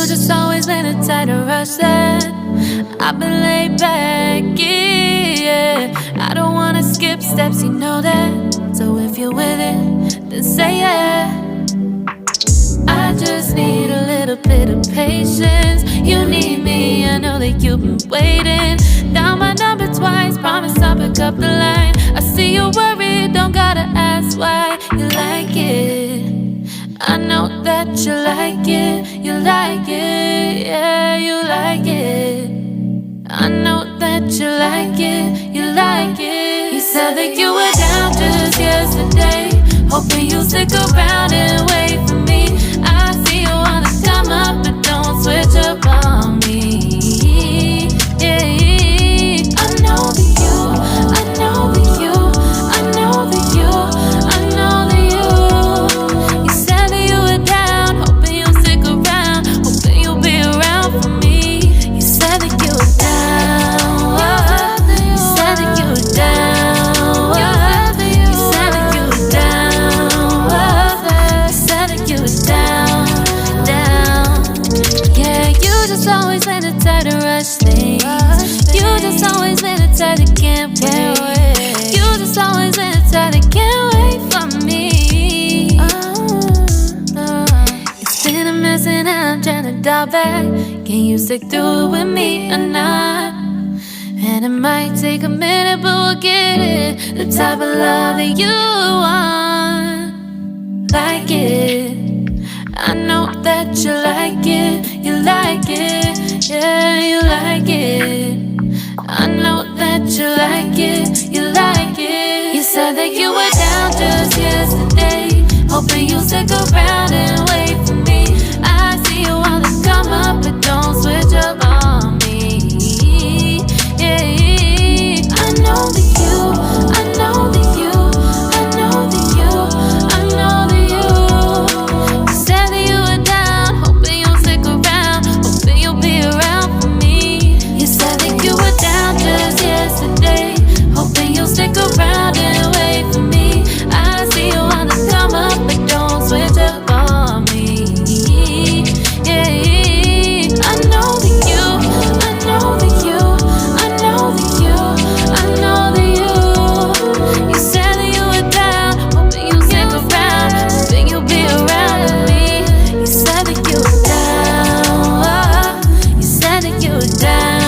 just always been the type to rush that. I've been laid back, yeah. I don't wanna skip steps, you know that. So if you're with it, then say yeah. I just need a little bit of patience. You need me, I know that you've been waiting. Down my number twice, promise I'll pick up the line. I see you worried, don't gotta ask why. You like it, I know that you like it. You like it, yeah, you like it. I know that you like it, you like it. You said that you were down just yesterday, hoping you'll stick around and wait for me. I see you wanna come up, but don't switch up on me. Yeah, I know that you, I know that you, I know that you, I know that you. You said that you were down, hoping you'll stick around, hoping you'll be around for me. You said that you were down, you said that you were down, you said that you were down, you said that you were down, down. Yeah, you just always been the type to rush things. You just always been the type that can't wait. You just always been the type that can't wait for me. It's been a mess and I'm trying to dial back. Can you stick through it with me or not? And it might take a minute, but we'll get it. The type of love that you want. Like it, I know that you like it. You like it, yeah, you like it. I know that you like it. You like it. You said that you were down just yesterday, hoping you'll stick around and wait for me. I see you wanna come up, but don't switch up on me. Yeah, I know that you, I know that you, I know that you, I know that you. You said that you were down, hoping you'll stick around, hoping you'll be around for me. You said that you were down just yesterday, hoping you'll stick around and wait for me. I see you wanna come up, but don't switch up on me. Yeah, I know that you, I know that you, I know that you, I know that you. You said that you were down, hoping you'll stick around, hoping you'll be around with me. You said that you were down, you said that you were down,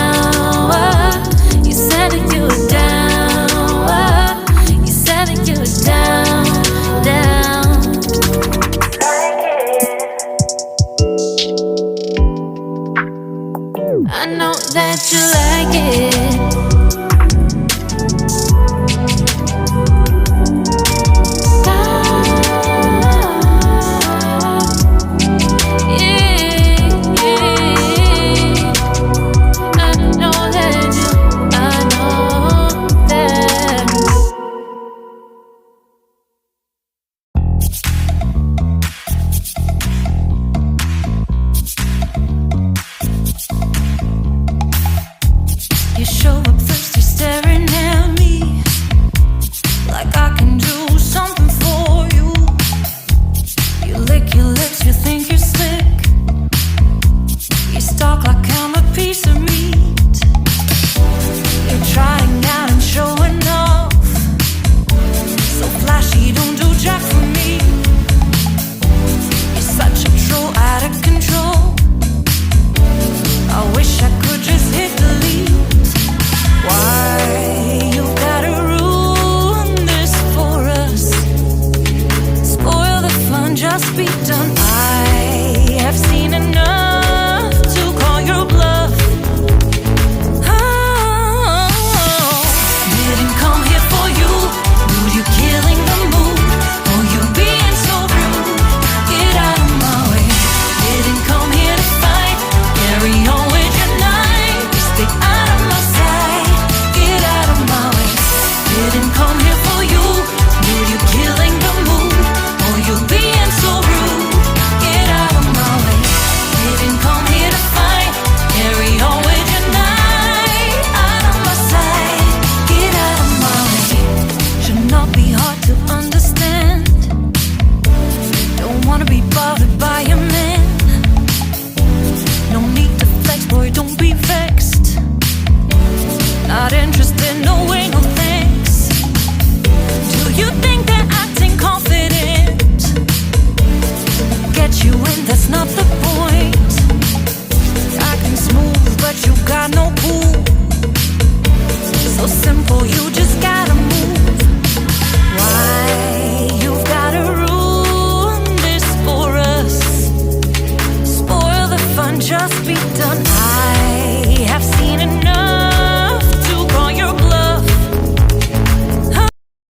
you said that you were down, you said that you were down, down. I know that you like it. You show be done. I have